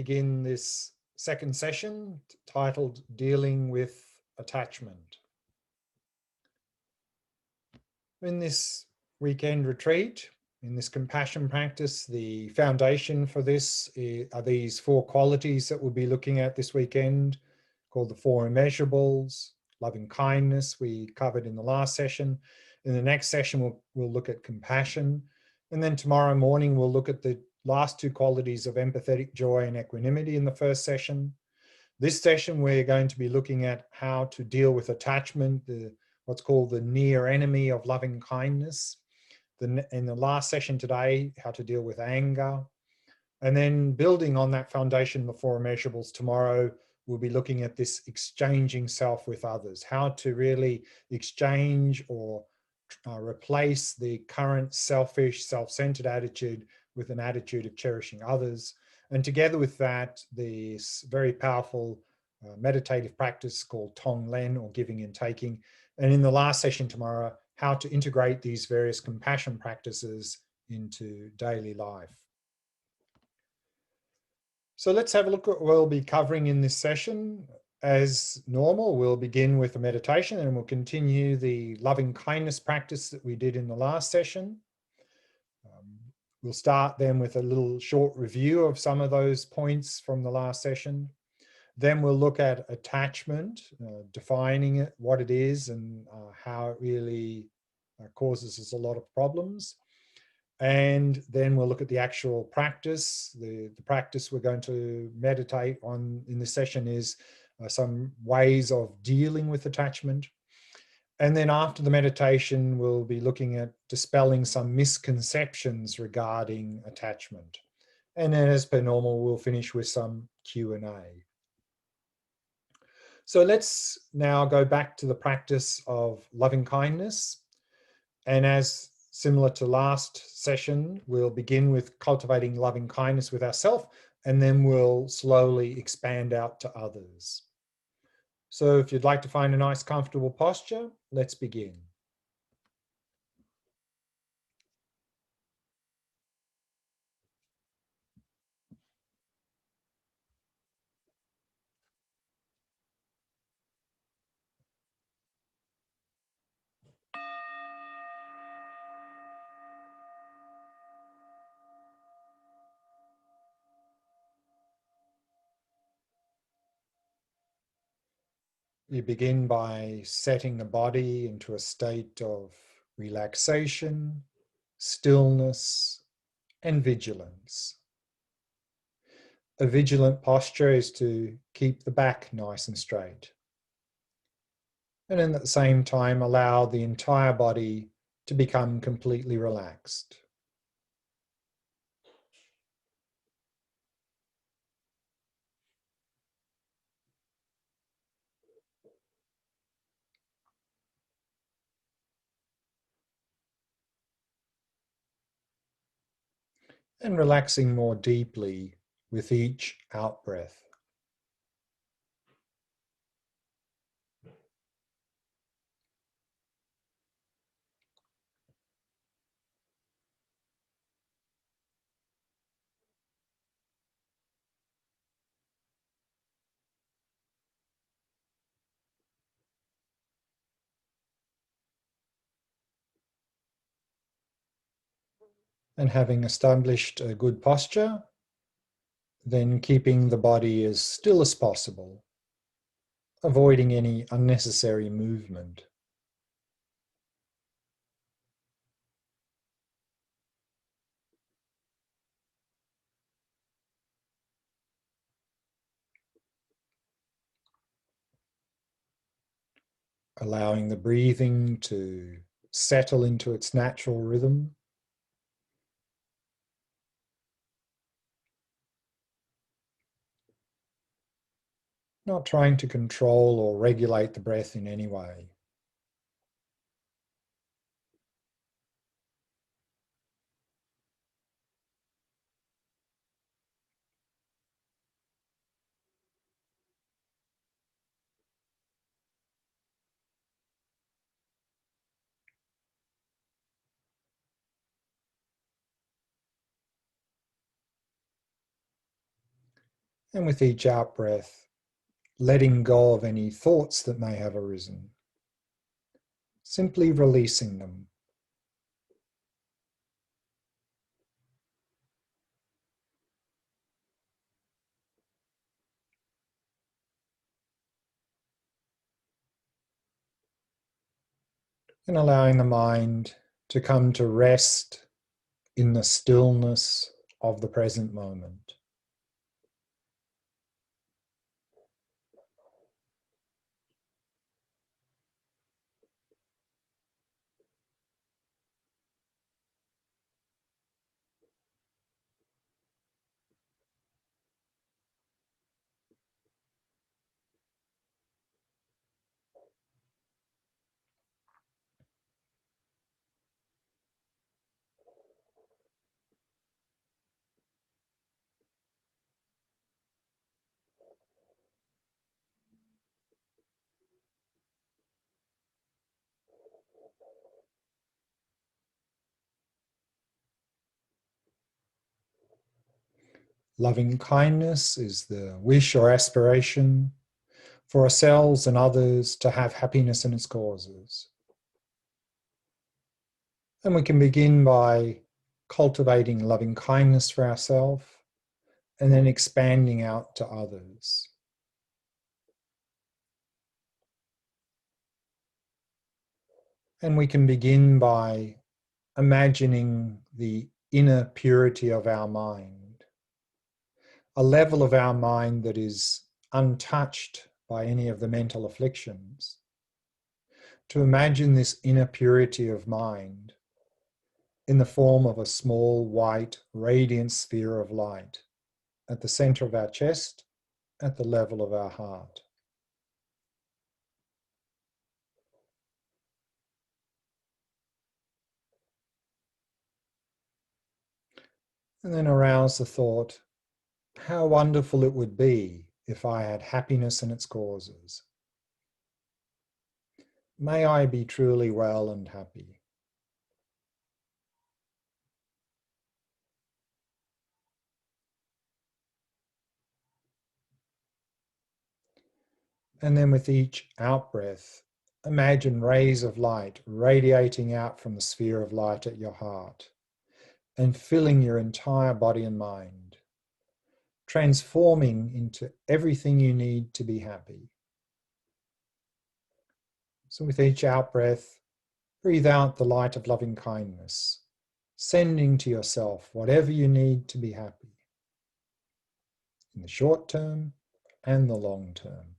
begin this second session titled Dealing with Attachment. In this weekend retreat, in this compassion practice, the foundation for this are these 4 qualities that we'll be looking at this weekend, called the 4 immeasurables. Loving kindness we covered in the last session. In the next session, we'll look at compassion. And then tomorrow morning, we'll look at the last 2 qualities of empathetic joy and equanimity in the first session. This session, we're going to be looking at how to deal with attachment, what's called the near enemy of loving kindness. In the last session today, how to deal with anger. And then building on that foundation, the 4 immeasurables, tomorrow, we'll be looking at this exchanging self with others, how to really exchange or replace the current selfish, self-centered attitude with an attitude of cherishing others. And together with that, this very powerful meditative practice called Tonglen, or giving and taking. And in the last session tomorrow, how to integrate these various compassion practices into daily life. So let's have a look at what we'll be covering in this session. As normal, we'll begin with a meditation and we'll continue the loving kindness practice that we did in the last session. We'll start then with a little short review of some of those points from the last session. Then we'll look at attachment, defining it, what it is, and how it really causes us a lot of problems. And then we'll look at the actual practice. The practice we're going to meditate on in this session is some ways of dealing with attachment. And then after the meditation, we'll be looking at dispelling some misconceptions regarding attachment. And then as per normal, we'll finish with some Q&A. So let's now go back to the practice of loving kindness. And as similar to last session, we'll begin with cultivating loving kindness with ourselves, and then we'll slowly expand out to others. So if you'd like to find a nice, comfortable posture, let's begin. You begin by setting the body into a state of relaxation, stillness, and vigilance. A vigilant posture is to keep the back nice and straight. And at the same time, allow the entire body to become completely relaxed. And relaxing more deeply with each out-breath. And having established a good posture, then keeping the body as still as possible, avoiding any unnecessary movement. Allowing the breathing to settle into its natural rhythm. Not trying to control or regulate the breath in any way. And with each out breath, letting go of any thoughts that may have arisen, simply releasing them. And allowing the mind to come to rest in the stillness of the present moment. Loving kindness is the wish or aspiration for ourselves and others to have happiness in its causes. And we can begin by cultivating loving kindness for ourselves and then expanding out to others. And we can begin by imagining the inner purity of our mind, a level of our mind that is untouched by any of the mental afflictions. To imagine this inner purity of mind in the form of a small, white, radiant sphere of light at the center of our chest, at the level of our heart. And then arouse the thought, how wonderful it would be if I had happiness in its causes. May I be truly well and happy. And then with each out-breath, imagine rays of light radiating out from the sphere of light at your heart and filling your entire body and mind, transforming into everything you need to be happy. So with each out-breath, breathe out the light of loving kindness, sending to yourself whatever you need to be happy in the short term and the long term.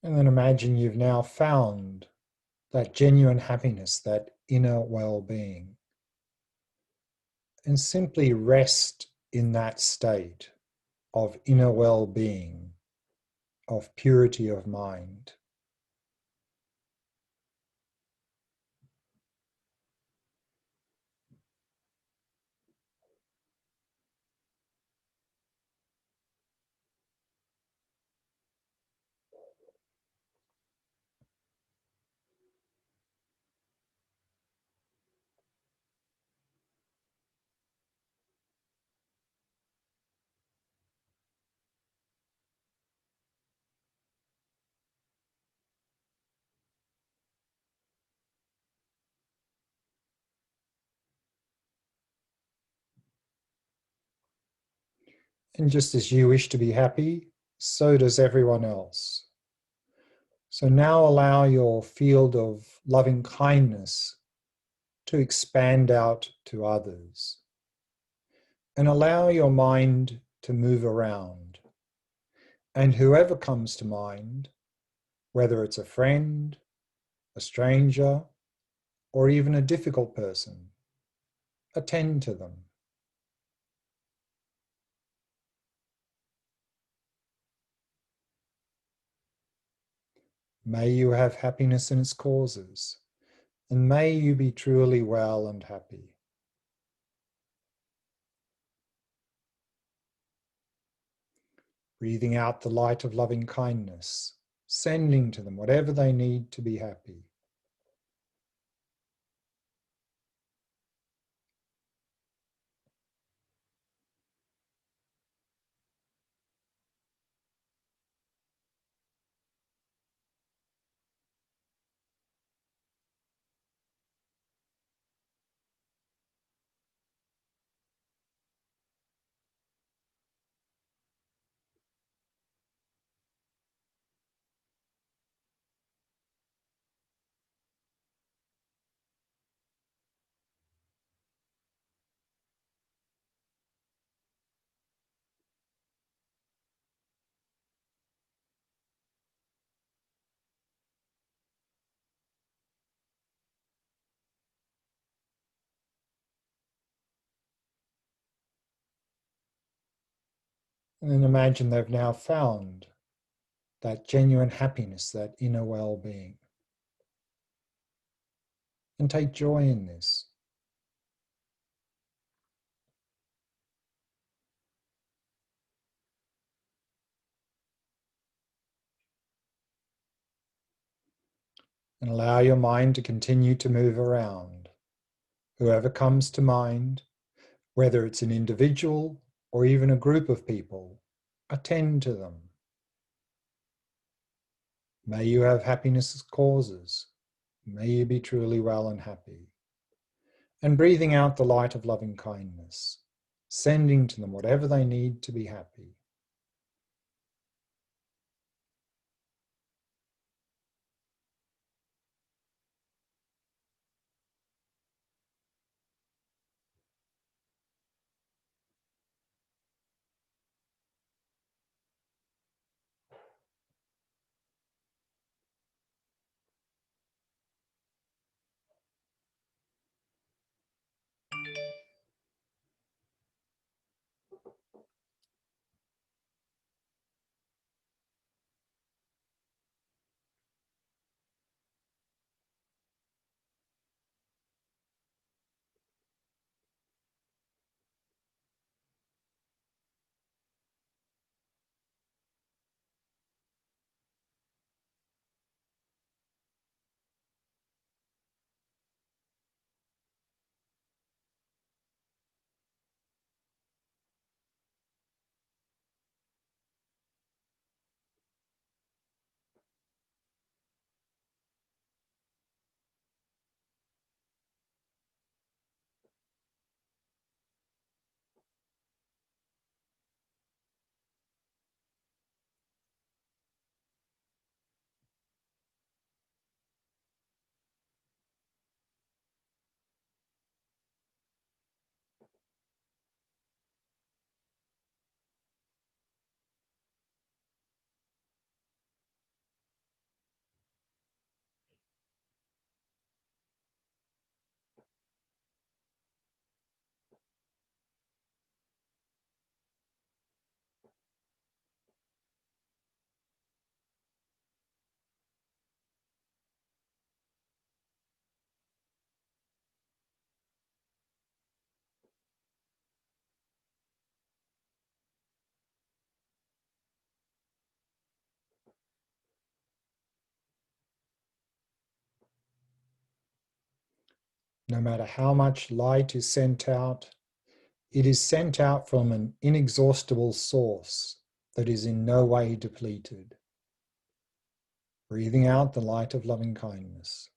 And then imagine you've now found that genuine happiness, that inner well-being, and simply rest in that state of inner well-being, of purity of mind. And just as you wish to be happy, so does everyone else. So now allow your field of loving kindness to expand out to others. And allow your mind to move around. And whoever comes to mind, whether it's a friend, a stranger, or even a difficult person, attend to them. May you have happiness in its causes, and may you be truly well and happy. Breathing out the light of loving kindness, sending to them whatever they need to be happy. And then imagine they've now found that genuine happiness, that inner well-being. And take joy in this. And allow your mind to continue to move around. Whoever comes to mind, whether it's an individual or even a group of people, attend to them. May you have happiness as causes. May you be truly well and happy. And breathing out the light of loving kindness, sending to them whatever they need to be happy. No matter how much light is sent out, it is sent out from an inexhaustible source that is in no way depleted. Breathing out the light of loving kindness.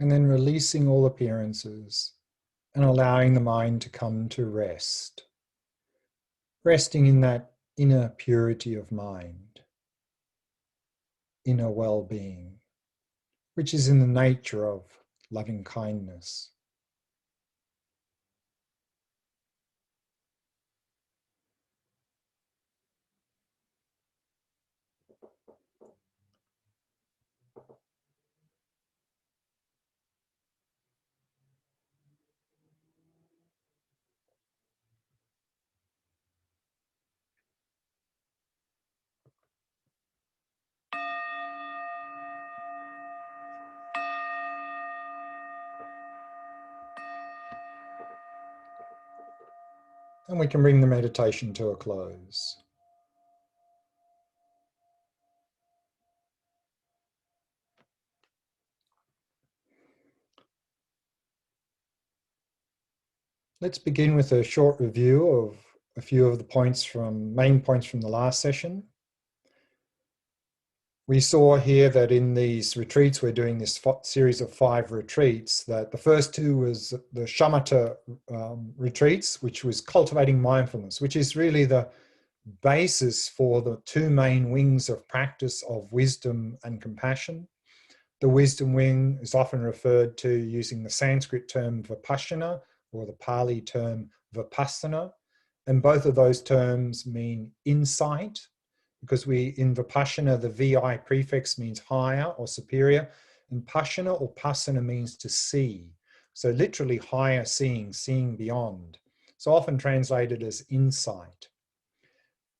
And then releasing all appearances and allowing the mind to come to rest. Resting in that inner purity of mind, inner well-being, which is in the nature of loving kindness. And we can bring the meditation to a close. Let's begin with a short review of a few of the main points from the last session. We saw here that in these retreats, we're doing this series of 5 retreats, that the first 2 was the shamatha retreats, which was cultivating mindfulness, which is really the basis for the 2 main wings of practice of wisdom and compassion. The wisdom wing is often referred to using the Sanskrit term vipassana or the Pali term vipassana. And both of those terms mean insight, because in vipassana, the vi prefix means higher or superior, and passana or passana means to see. So literally higher seeing, seeing beyond. So often translated as insight.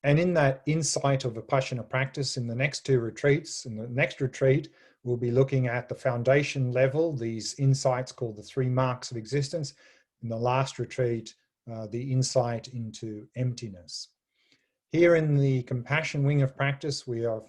And in that insight of vipassana practice, in the next 2 retreats, in the next retreat, we'll be looking at the foundation level, these insights called the 3 marks of existence. In the last retreat, the insight into emptiness. Here in the compassion wing of practice, we are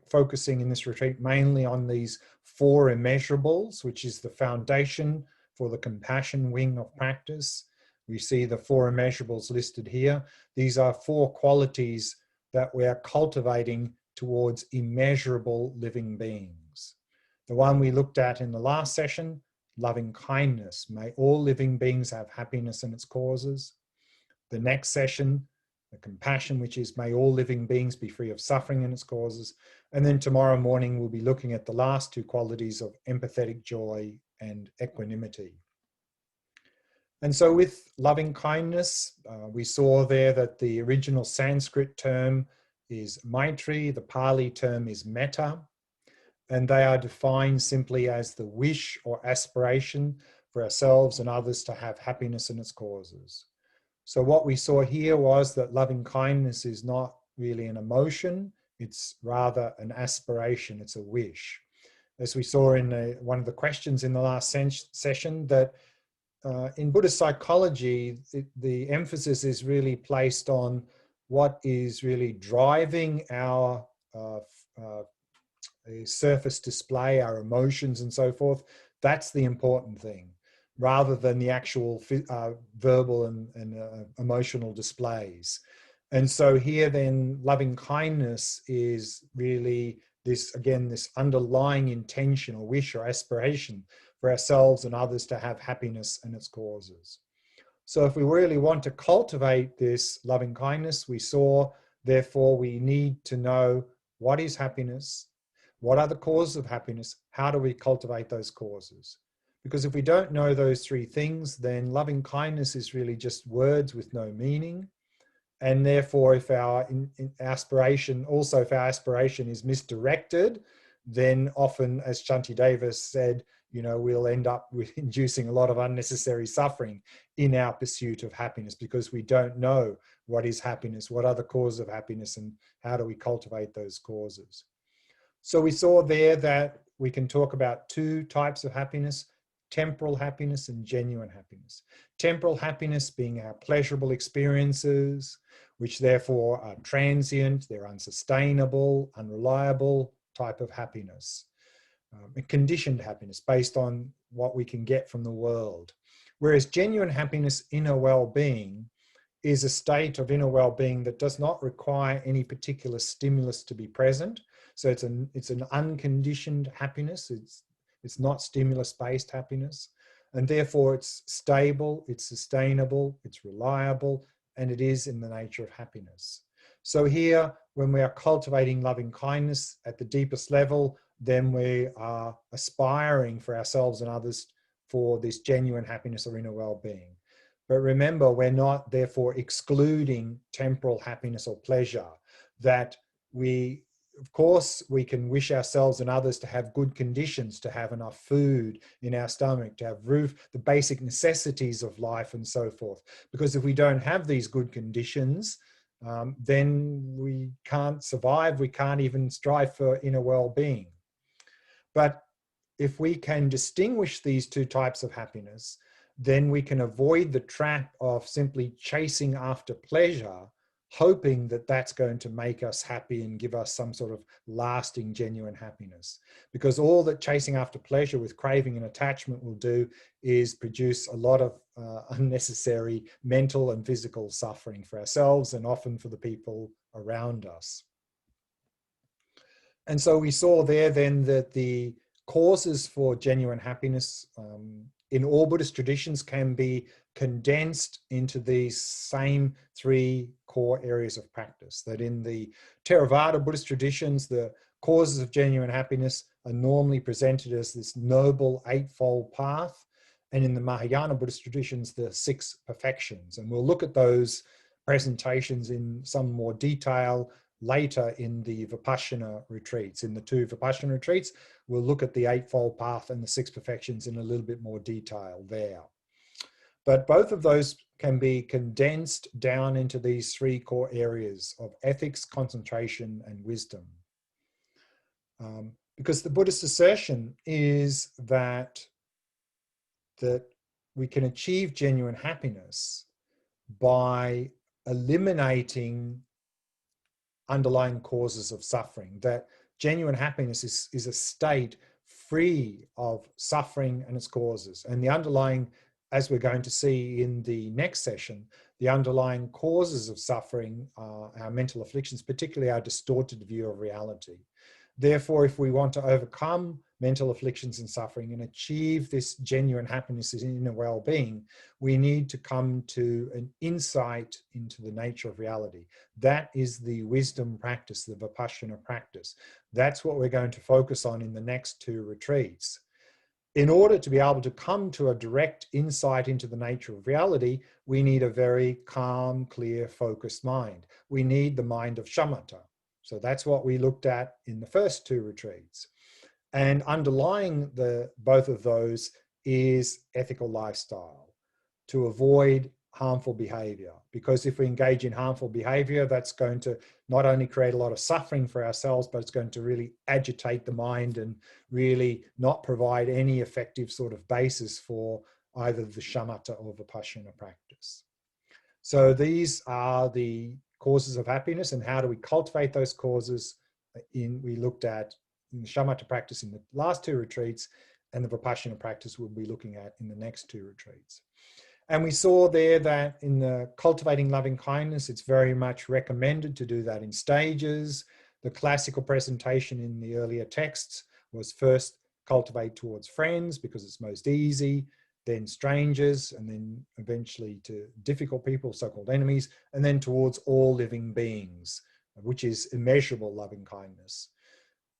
focusing in this retreat mainly on these 4 immeasurables, which is the foundation for the compassion wing of practice. We see the 4 immeasurables listed here. These are 4 qualities that we are cultivating towards immeasurable living beings. The one we looked at in the last session, loving kindness. May all living beings have happiness in its causes. The next session, the compassion, which is may all living beings be free of suffering and its causes. And then tomorrow morning, we'll be looking at the last 2 qualities of empathetic joy and equanimity. And so with loving kindness, we saw there that the original Sanskrit term is Maitri, the Pali term is Metta, and they are defined simply as the wish or aspiration for ourselves and others to have happiness in its causes. So what we saw here was that loving kindness is not really an emotion, it's rather an aspiration, it's a wish. As we saw in one of the questions in the last session, that in Buddhist psychology, the emphasis is really placed on what is really driving our surface display, our emotions and so forth. That's the important thing, rather than the actual verbal and emotional displays. And so here then, loving kindness is really this, again, this underlying intention or wish or aspiration for ourselves and others to have happiness and its causes. So if we really want to cultivate this loving kindness, we saw, therefore, we need to know what is happiness, what are the causes of happiness, how do we cultivate those causes? Because if we don't know those 3 things, then loving kindness is really just words with no meaning. And therefore, if our aspiration is misdirected, then often, as Shantideva said, we'll end up with inducing a lot of unnecessary suffering in our pursuit of happiness, because we don't know what is happiness, what are the causes of happiness, and how do we cultivate those causes. So we saw there that we can talk about 2 types of happiness: temporal happiness and genuine happiness. Temporal happiness being our pleasurable experiences, which therefore are transient, they're unsustainable, unreliable type of happiness. A conditioned happiness based on what we can get from the world. Whereas genuine happiness, inner well-being, is a state of inner well-being that does not require any particular stimulus to be present. So it's an unconditioned happiness. It's not stimulus-based happiness. And therefore it's stable, it's sustainable, it's reliable, and it is in the nature of happiness. So here, when we are cultivating loving kindness at the deepest level, then we are aspiring for ourselves and others for this genuine happiness or inner well-being. But remember, we're not therefore excluding temporal happiness or pleasure. That we, of course, we can wish ourselves and others to have good conditions, to have enough food in our stomach, to have roof, the basic necessities of life and so forth. Because if we don't have these good conditions, then we can't survive, we can't even strive for inner well-being. But if we can distinguish these two types of happiness, then we can avoid the trap of simply chasing after pleasure, hoping that that's going to make us happy and give us some sort of lasting, genuine happiness. Because all that chasing after pleasure with craving and attachment will do is produce a lot of unnecessary mental and physical suffering for ourselves and often for the people around us. And so we saw there then that the causes for genuine happiness in all Buddhist traditions can be condensed into these same three core areas of practice. That in the Theravada Buddhist traditions, the causes of genuine happiness are normally presented as this noble eightfold path. And in the Mahayana Buddhist traditions, the six perfections. And we'll look at those presentations in some more detail later in the Vipassana retreats. In the two Vipassana retreats, we'll look at the Eightfold Path and the six perfections in a little bit more detail there. But both of those can be condensed down into these three core areas of ethics, concentration, and wisdom. Because the Buddhist assertion is that we can achieve genuine happiness by eliminating underlying causes of suffering, that genuine happiness is a state free of suffering and its causes. And the underlying, as we're going to see in the next session, the underlying causes of suffering are our mental afflictions, particularly our distorted view of reality. Therefore, if we want to overcome mental afflictions and suffering and achieve this genuine happiness in inner well-being, we need to come to an insight into the nature of reality. That is the wisdom practice, the Vipassana practice. That's what we're going to focus on in the next two retreats. In order to be able to come to a direct insight into the nature of reality, we need a very calm, clear, focused mind. We need the mind of shamatha. So that's what we looked at in the first two retreats. And underlying both of those is ethical lifestyle, to avoid harmful behavior. Because if we engage in harmful behavior, that's going to not only create a lot of suffering for ourselves, but it's going to really agitate the mind and really not provide any effective sort of basis for either the shamatha or vipassana practice. So these are the causes of happiness, and how do we cultivate those causes? We looked at in the shamatha practice in the last two retreats, and the vipassana practice we'll be looking at in the next two retreats. And we saw there that in the cultivating loving kindness, it's very much recommended to do that in stages. The classical presentation in the earlier texts was first cultivate towards friends because it's most easy, then strangers, and then eventually to difficult people, so-called enemies, and then towards all living beings, which is immeasurable loving kindness.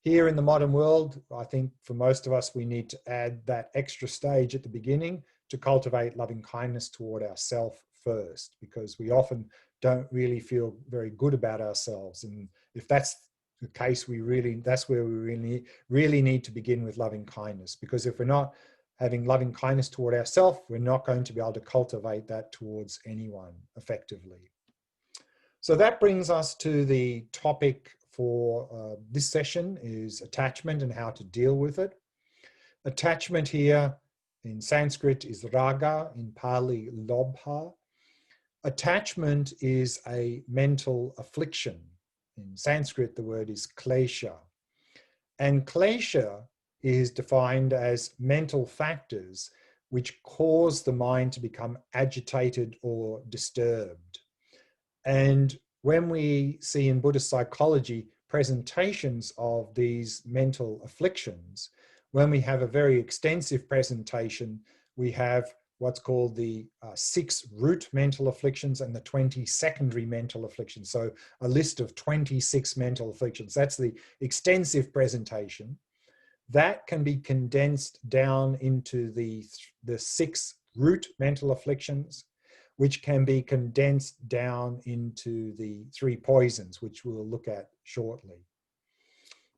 Here in the modern world, I think for most of us, we need to add that extra stage at the beginning to cultivate loving kindness toward ourselves first, because we often don't really feel very good about ourselves. And if that's the case, that's where we really need to begin with loving kindness, because if we're not having loving kindness toward ourselves, we're not going to be able to cultivate that towards anyone effectively. So that brings us to the topic for this session, is attachment and how to deal with it. Attachment here in Sanskrit is raga, in Pali lobha. Attachment is a mental affliction. In Sanskrit, the word is klesha. And klesha is defined as mental factors which cause the mind to become agitated or disturbed. And when we see in Buddhist psychology presentations of these mental afflictions, when we have a very extensive presentation, we have what's called the 6 root mental afflictions and the 20 secondary mental afflictions. So a list of 26 mental afflictions. That's the extensive presentation. That can be condensed down into the 6 root mental afflictions, which can be condensed down into the 3 poisons, which we'll look at shortly.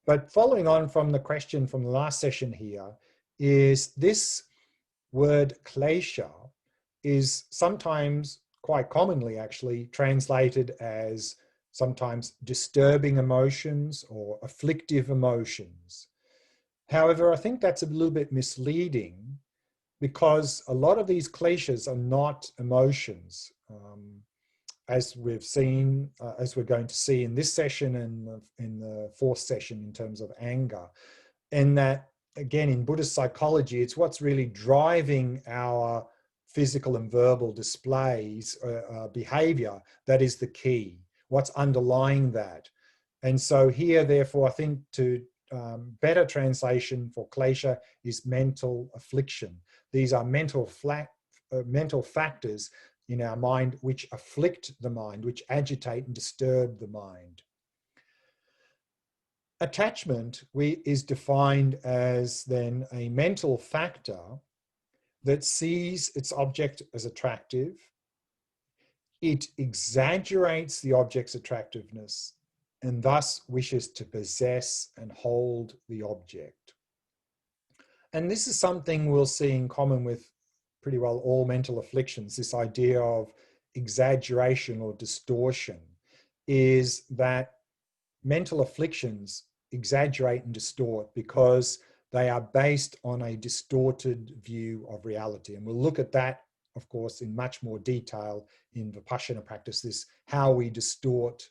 But following on from the question from the last session here, is this word klesha is sometimes, quite commonly actually, translated as sometimes disturbing emotions or afflictive emotions. However, I think that's a little bit misleading, because a lot of these kleshas are not emotions, as we've seen, as we're going to see in this session and in the 4th session in terms of anger. And that, again, in Buddhist psychology, it's what's really driving our physical and verbal displays, behavior, that is the key, what's underlying that. And so here, therefore, I think to better translation for klesha is mental affliction. These are mental factors in our mind which afflict the mind, which agitate and disturb the mind. Attachment is defined as then a mental factor that sees its object as attractive. It exaggerates the object's attractiveness and thus wishes to possess and hold the object. And this is something we'll see in common with pretty well all mental afflictions. This idea of exaggeration or distortion is that mental afflictions exaggerate and distort because they are based on a distorted view of reality. And we'll look at that, of course, in much more detail in Vipassana practice. This how we distort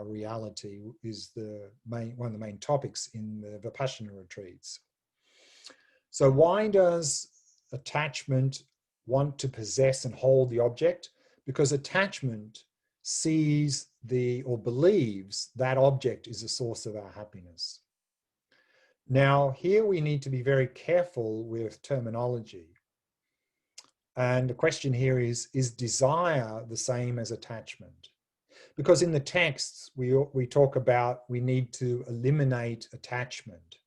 reality is one of the main topics in the Vipassana retreats. So why does attachment want to possess and hold the object? Because attachment sees or believes that object is the source of our happiness. Now, here we need to be very careful with terminology. And the question here is desire the same as attachment? Because in the texts, we talk about we need to eliminate attachment.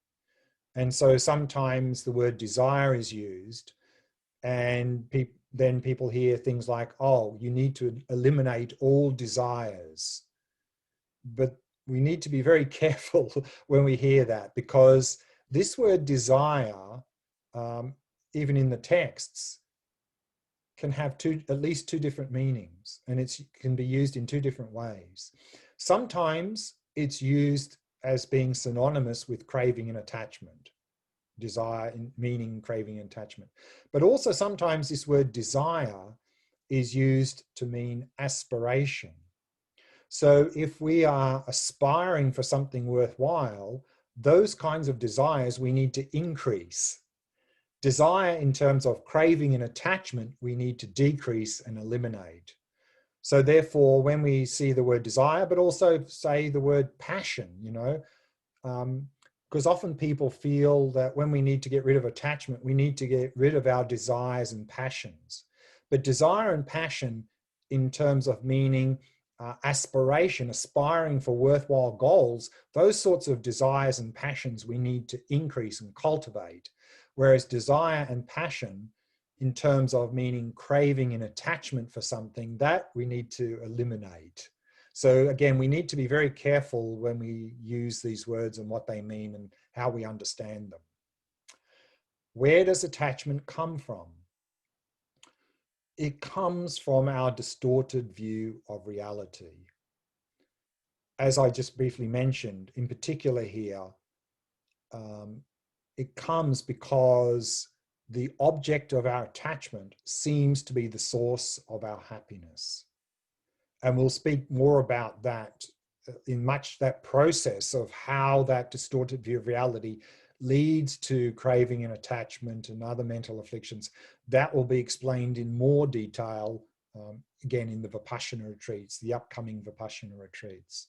And so sometimes the word desire is used, and then people hear things like, oh, you need to eliminate all desires. But we need to be very careful when we hear that, because this word desire, even in the texts, can have at least two different meanings, and it can be used in 2 different ways. Sometimes it's used as being synonymous with craving and attachment, desire meaning craving and attachment. But also sometimes this word desire is used to mean aspiration. So if we are aspiring for something worthwhile, those kinds of desires we need to increase. Desire in terms of craving and attachment, we need to decrease and eliminate. So therefore, when we see the word desire, but also say the word passion, because often people feel that when we need to get rid of attachment, we need to get rid of our desires and passions. But desire and passion in terms of meaning aspiration, aspiring for worthwhile goals, those sorts of desires and passions we need to increase and cultivate. Whereas desire and passion in terms of meaning craving and attachment for something, that we need to eliminate. So again, we need to be very careful when we use these words and what they mean and how we understand them. Where does attachment come from? It comes from our distorted view of reality. As I just briefly mentioned, in particular here, it comes because the object of our attachment seems to be the source of our happiness. And we'll speak more about that in that process of how that distorted view of reality leads to craving and attachment and other mental afflictions. That will be explained in more detail, again, in the Vipassana retreats, the upcoming Vipassana retreats.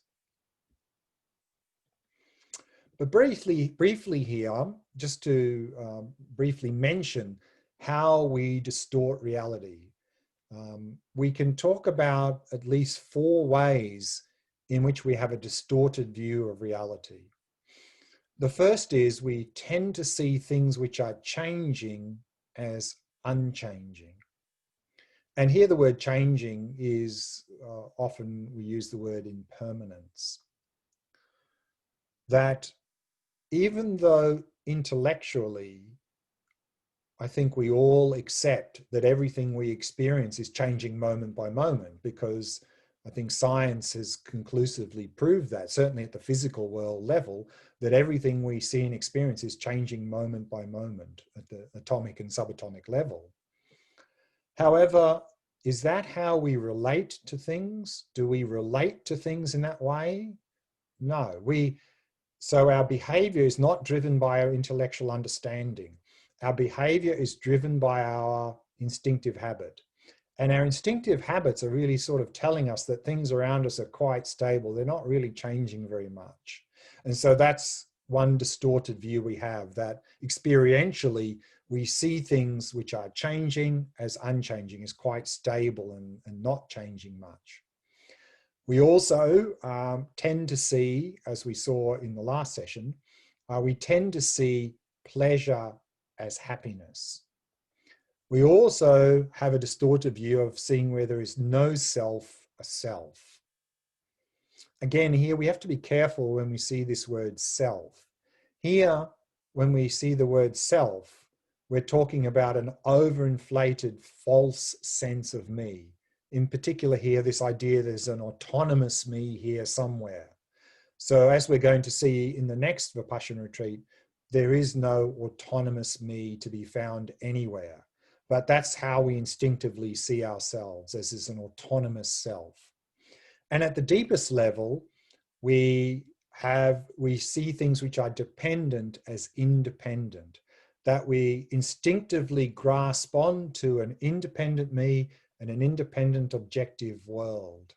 But briefly here, just to briefly mention how we distort reality. We can talk about at least 4 ways in which we have a distorted view of reality. The first is we tend to see things which are changing as unchanging. And here the word changing is often we use the word impermanence. That even though intellectually, I think we all accept that everything we experience is changing moment by moment, because I think science has conclusively proved that, certainly at the physical world level, that everything we see and experience is changing moment by moment at the atomic and subatomic level. However, is that how we relate to things? Do we relate to things in that way? No. So our behavior is not driven by our intellectual understanding. Our behavior is driven by our instinctive habit. And our instinctive habits are really sort of telling us that things around us are quite stable. They're not really changing very much. And so that's one distorted view we have, that experientially we see things which are changing as unchanging, as quite stable and not changing much. We also tend to see, as we saw in the last session, we tend to see pleasure as happiness. We also have a distorted view of seeing where there is no self, a self. Again, here we have to be careful when we see this word self. Here, when we see the word self, we're talking about an overinflated false sense of me. In particular here, this idea there's an autonomous me here somewhere. So as we're going to see in the next Vipassana retreat, there is no autonomous me to be found anywhere. But that's how we instinctively see ourselves, as is an autonomous self. And at the deepest level, we see things which are dependent as independent, that we instinctively grasp on to an independent me and an independent objective world.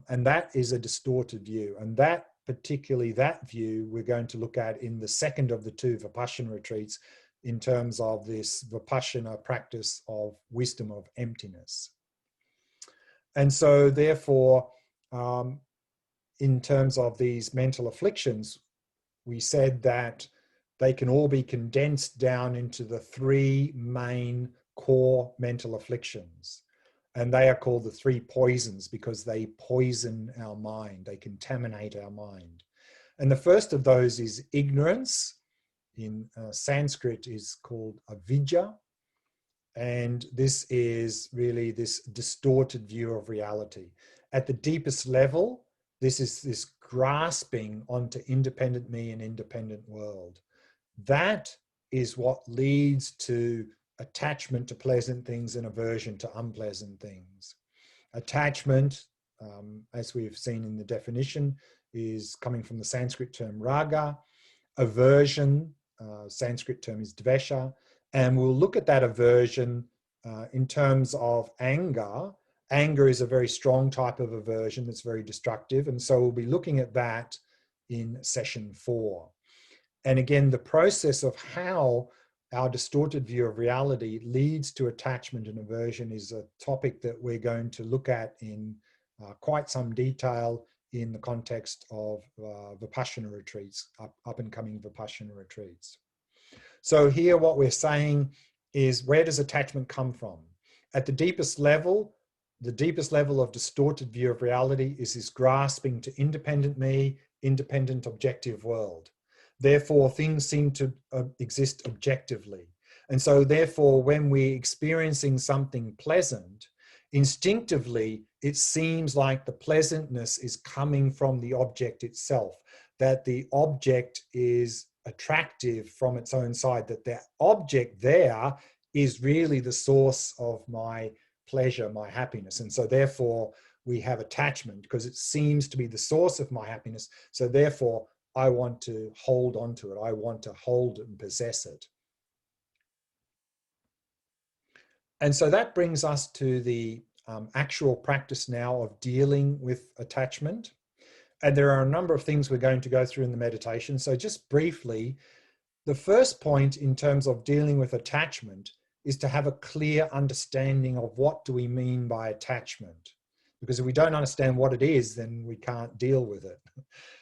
And that is a distorted view. And that view we're going to look at in the second of the 2 Vipassana retreats in terms of this Vipassana practice of wisdom of emptiness. And so therefore, in terms of these mental afflictions, we said that they can all be condensed down into the 3 main core mental afflictions. And they are called the 3 poisons because they poison our mind, they contaminate our mind. And the first of those is ignorance. In Sanskrit is called avidya. And this is really this distorted view of reality. At the deepest level, this is this grasping onto independent me and independent world. That is what leads to attachment to pleasant things and aversion to unpleasant things. Attachment, as we've seen in the definition, is coming from the Sanskrit term raga. Aversion, Sanskrit term is dvesha. And we'll look at that aversion in terms of anger. Anger is a very strong type of aversion that's very destructive. And so we'll be looking at that in session 4. And again, the process of how our distorted view of reality leads to attachment and aversion is a topic that we're going to look at in quite some detail in the context of Vipassana retreats, up and coming Vipassana retreats. So here what we're saying is, where does attachment come from? At the deepest level of distorted view of reality is this grasping to independent me, independent objective world. Therefore, things seem to exist objectively. And so therefore, when we're experiencing something pleasant, instinctively, it seems like the pleasantness is coming from the object itself, that the object is attractive from its own side, that the object there is really the source of my pleasure, my happiness. And so therefore, we have attachment because it seems to be the source of my happiness. So therefore, I want to hold on to it. I want to hold and possess it. And so that brings us to the actual practice now of dealing with attachment. And there are a number of things we're going to go through in the meditation. So just briefly, the first point in terms of dealing with attachment is to have a clear understanding of what do we mean by attachment. Because if we don't understand what it is, then we can't deal with it.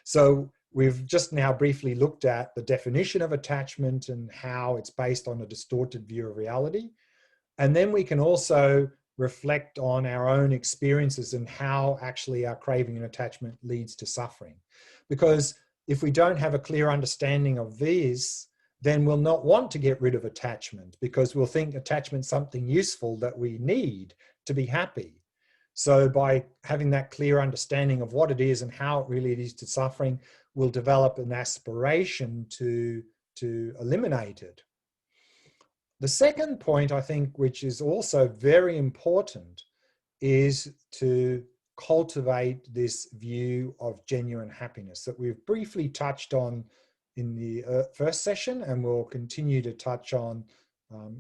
So we've just now briefly looked at the definition of attachment and how it's based on a distorted view of reality. And then we can also reflect on our own experiences and how actually our craving and attachment leads to suffering. Because if we don't have a clear understanding of these, then we'll not want to get rid of attachment, because we'll think attachment's something useful that we need to be happy. So by having that clear understanding of what it is and how it really leads to suffering, we'll develop an aspiration to eliminate it. The second point, I think, which is also very important, is to cultivate this view of genuine happiness that we've briefly touched on in the first session, and we'll continue to touch on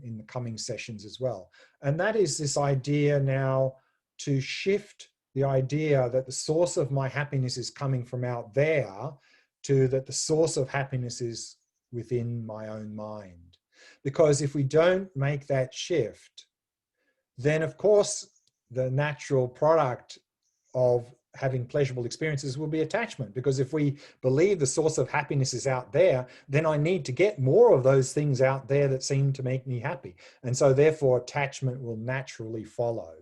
in the coming sessions as well. And that is this idea now to shift the idea that the source of my happiness is coming from out there to that the source of happiness is within my own mind. Because if we don't make that shift, then of course the natural product of having pleasurable experiences will be attachment. Because if we believe the source of happiness is out there, then I need to get more of those things out there that seem to make me happy. And so therefore attachment will naturally follow.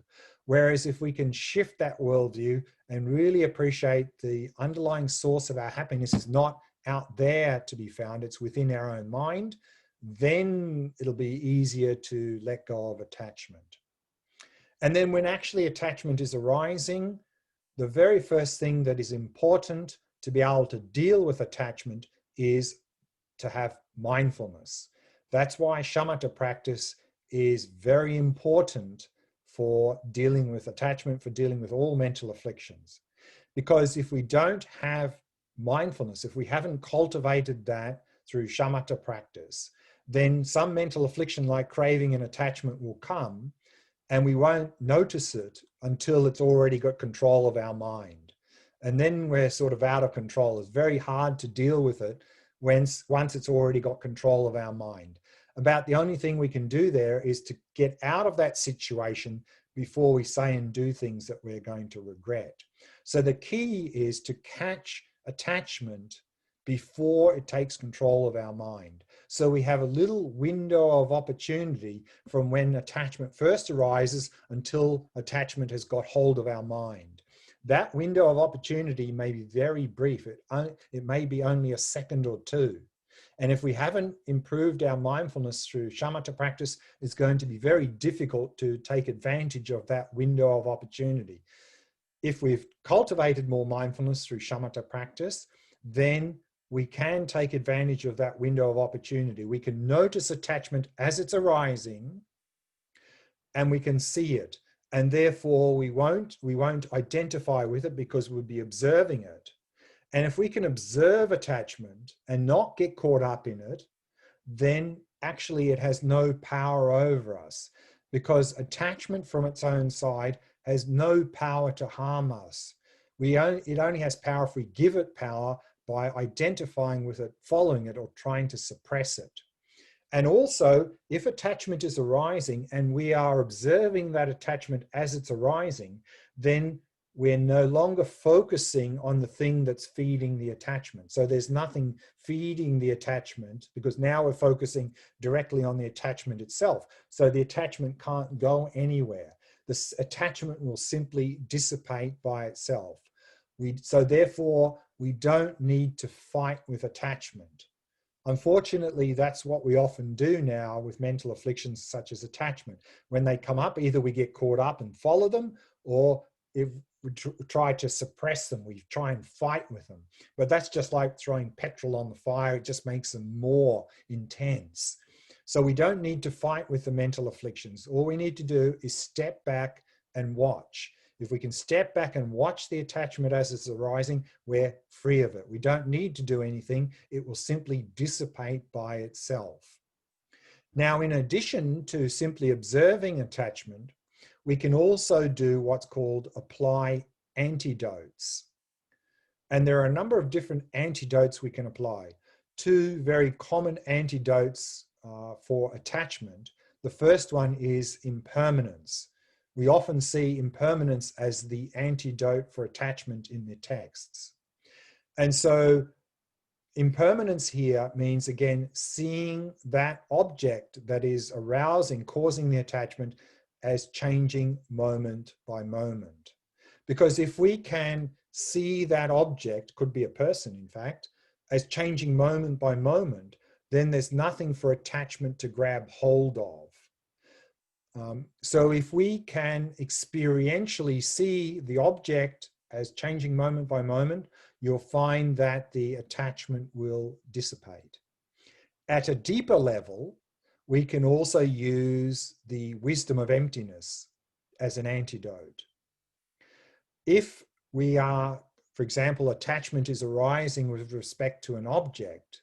Whereas if we can shift that worldview and really appreciate the underlying source of our happiness is not out there to be found, it's within our own mind, then it'll be easier to let go of attachment. And then when actually attachment is arising, the very first thing that is important to be able to deal with attachment is to have mindfulness. That's why shamatha practice is very important for dealing with attachment, for dealing with all mental afflictions. Because if we don't have mindfulness, if we haven't cultivated that through shamatha practice, then some mental affliction like craving and attachment will come, and we won't notice it until it's already got control of our mind. And then we're sort of out of control. It's very hard to deal with it once it's already got control of our mind. About the only thing we can do there is to get out of that situation before we say and do things that we're going to regret. So the key is to catch attachment before it takes control of our mind. So we have a little window of opportunity from when attachment first arises until attachment has got hold of our mind. That window of opportunity may be very brief. It may be only a second or two. And if we haven't improved our mindfulness through shamatha practice, it's going to be very difficult to take advantage of that window of opportunity. If we've cultivated more mindfulness through shamatha practice, then we can take advantage of that window of opportunity. We can notice attachment as it's arising, and we can see it. And therefore we won't identify with it because we'll be observing it. And if we can observe attachment and not get caught up in it, then actually it has no power over us, because attachment from its own side has no power to harm us. It only has power if we give it power by identifying with it, following it, or trying to suppress it. And also, if attachment is arising and we are observing that attachment as it's arising, then we're no longer focusing on the thing that's feeding the attachment. So there's nothing feeding the attachment, because now we're focusing directly on the attachment itself. So the attachment can't go anywhere. This attachment will simply dissipate by itself. So therefore, we don't need to fight with attachment. Unfortunately, that's what we often do now with mental afflictions such as attachment. When they come up, either we get caught up and follow them, or if we try to suppress them, we try and fight with them. But that's just like throwing petrol on the fire. It just makes them more intense. So we don't need to fight with the mental afflictions. All we need to do is step back and watch. If we can step back and watch the attachment as it's arising, we're free of it. We don't need to do anything. It will simply dissipate by itself. Now, in addition to simply observing attachment, we can also do what's called apply antidotes. And there are a number of different antidotes we can apply. Two very common antidotes for attachment. The first one is impermanence. We often see impermanence as the antidote for attachment in the texts. And so impermanence here means, again, seeing that object that is arousing, causing the attachment as changing moment by moment. Because if we can see that object, could be a person in fact, as changing moment by moment, then there's nothing for attachment to grab hold of. So if we can experientially see the object as changing moment by moment, you'll find that the attachment will dissipate. At a deeper level, we can also use the wisdom of emptiness as an antidote. If we are, for example, attachment is arising with respect to an object,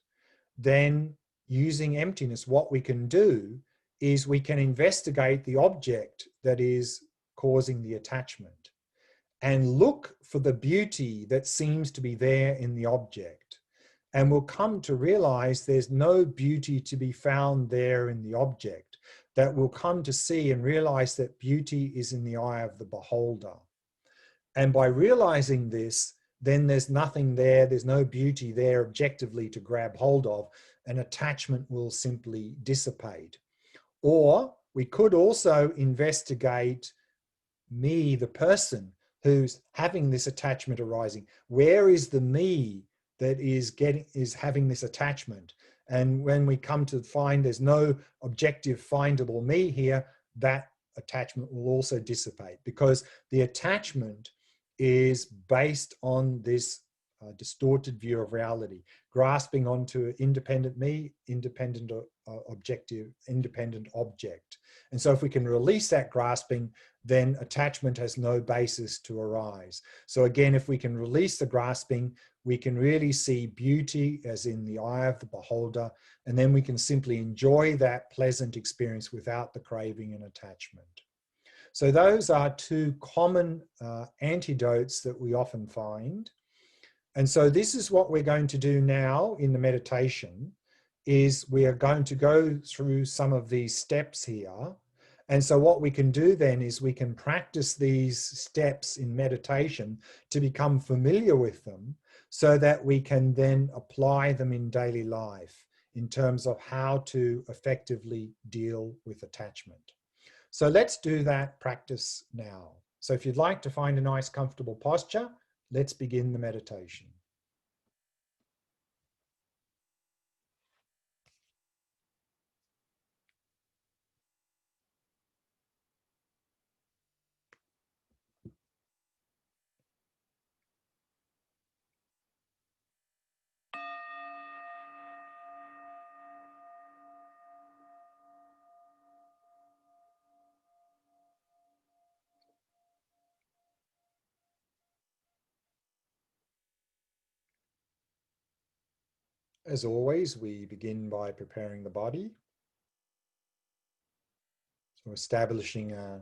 then using emptiness, what we can do is we can investigate the object that is causing the attachment and look for the beauty that seems to be there in the object. And we'll come to realize there's no beauty to be found there in the object, that we'll come to see and realize that beauty is in the eye of the beholder. And by realizing this, then there's nothing there, there's no beauty there objectively to grab hold of, and attachment will simply dissipate. Or we could also investigate me, the person who's having this attachment arising. Where is the me that is having this attachment? And when we come to find there's no objective findable me here, that attachment will also dissipate, because the attachment is based on this distorted view of reality, grasping onto independent me, independent objective, independent object. And so if we can release that grasping, then attachment has no basis to arise. So again, if we can release the grasping, we can really see beauty as in the eye of the beholder, and then we can simply enjoy that pleasant experience without the craving and attachment. So those are two common antidotes that we often find. And so this is what we're going to do now in the meditation, is we are going to go through some of these steps here. And so what we can do then is we can practice these steps in meditation to become familiar with them, so that we can then apply them in daily life in terms of how to effectively deal with attachment. So let's do that practice now. So if you'd like to find a nice comfortable posture, let's begin the meditation. As always, we begin by preparing the body. So establishing a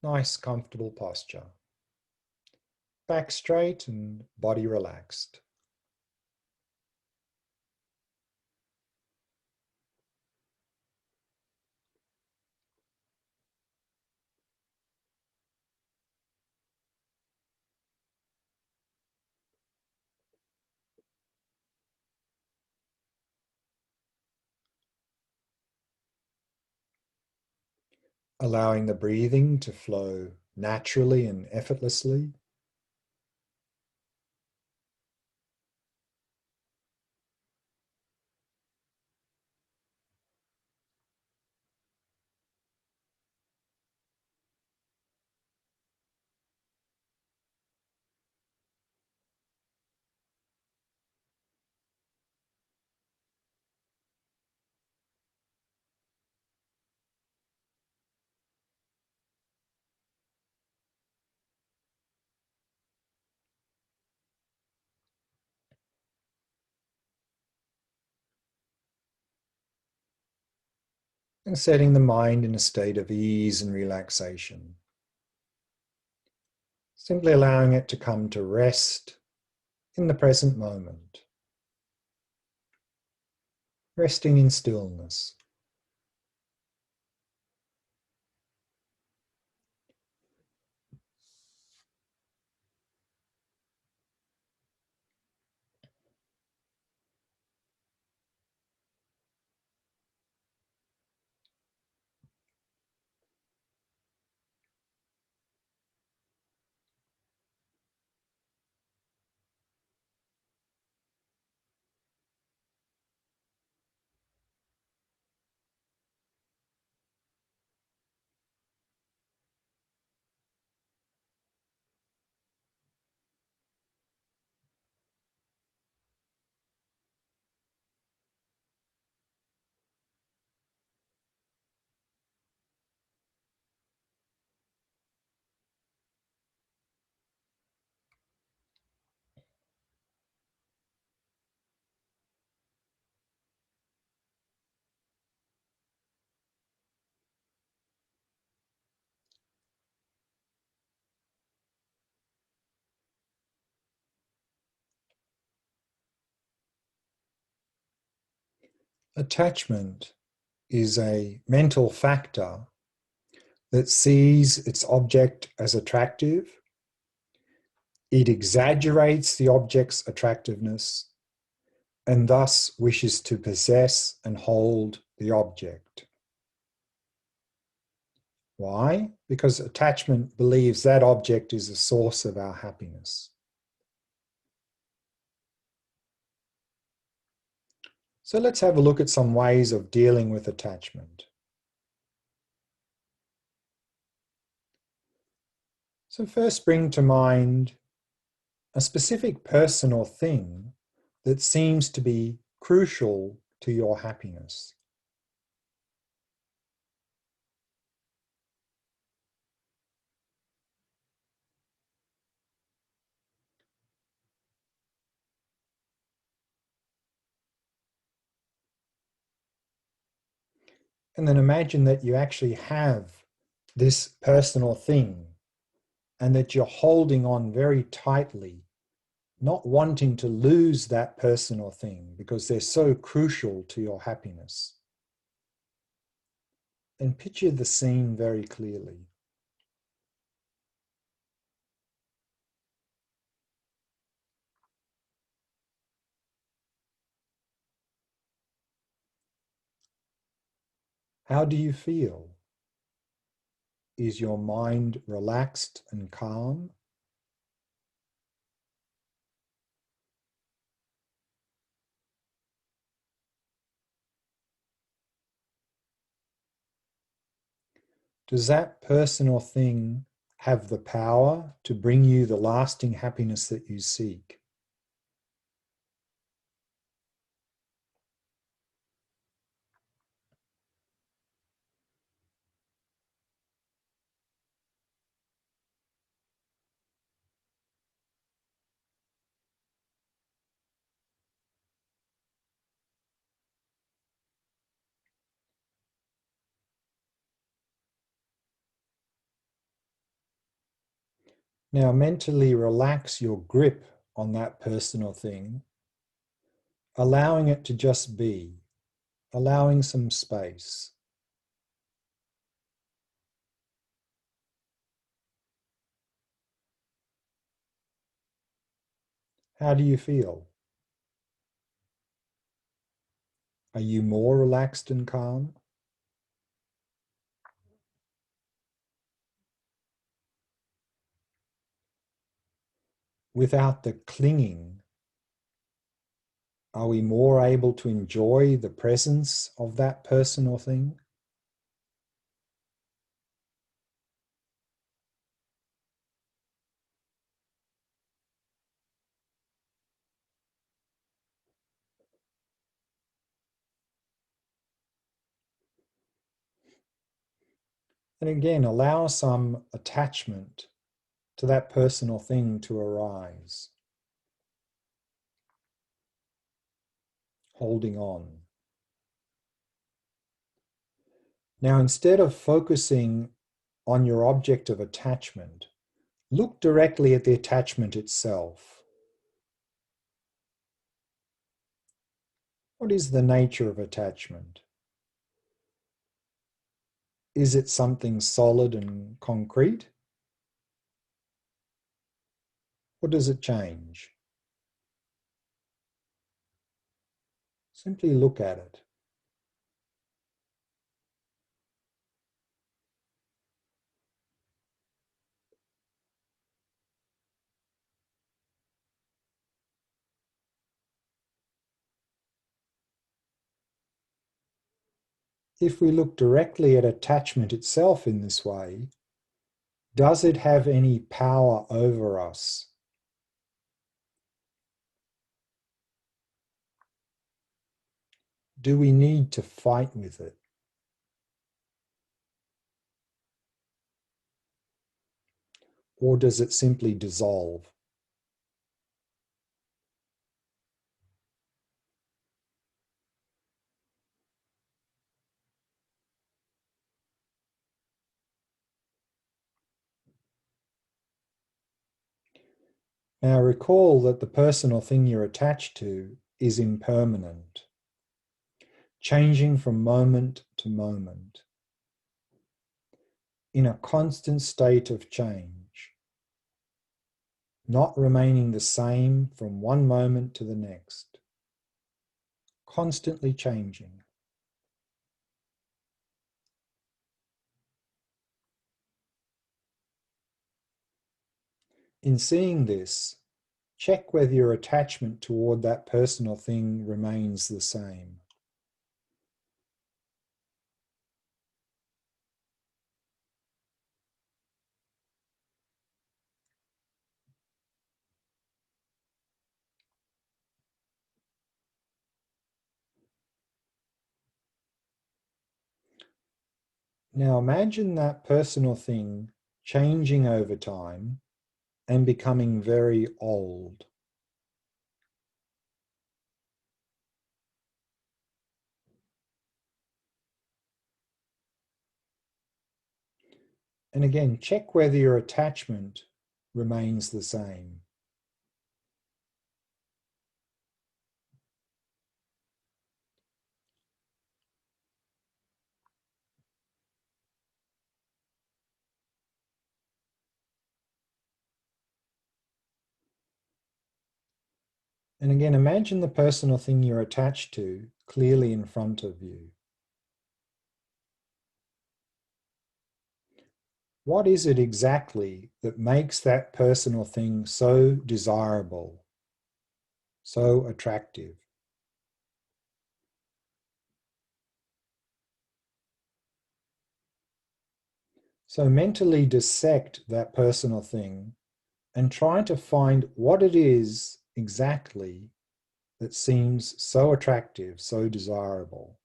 nice comfortable posture. Back straight and body relaxed. Allowing the breathing to flow naturally and effortlessly. And setting the mind in a state of ease and relaxation. Simply allowing it to come to rest in the present moment, resting in stillness. Attachment is a mental factor that sees its object as attractive. It exaggerates the object's attractiveness and thus wishes to possess and hold the object. Why? Because attachment believes that object is the source of our happiness. So let's have a look at some ways of dealing with attachment. So first bring to mind a specific person or thing that seems to be crucial to your happiness. And then imagine that you actually have this person or thing and that you're holding on very tightly, not wanting to lose that person or thing because they're so crucial to your happiness. And picture the scene very clearly. How do you feel? Is your mind relaxed and calm? Does that person or thing have the power to bring you the lasting happiness that you seek? Now mentally relax your grip on that person or thing, allowing it to just be, allowing some space. How do you feel? Are you more relaxed and calm? Without the clinging, are we more able to enjoy the presence of that person or thing? And again, allow some attachment to that person or thing to arise, holding on. Now, instead of focusing on your object of attachment, look directly at the attachment itself. What is the nature of attachment? Is it something solid and concrete? Or does it change? Simply look at it. If we look directly at attachment itself in this way, does it have any power over us? Do we need to fight with it? Or does it simply dissolve? Now recall that the person or thing you're attached to is impermanent, changing from moment to moment, in a constant state of change, not remaining the same from one moment to the next, constantly changing. In seeing this, check whether your attachment toward that person or thing remains the same. Now imagine that person or thing changing over time and becoming very old. And again, check whether your attachment remains the same. And again, imagine the person or thing you're attached to clearly in front of you. What is it exactly that makes that person or thing so desirable, so attractive? So mentally dissect that person or thing and try to find what it is exactly that seems so attractive, so desirable.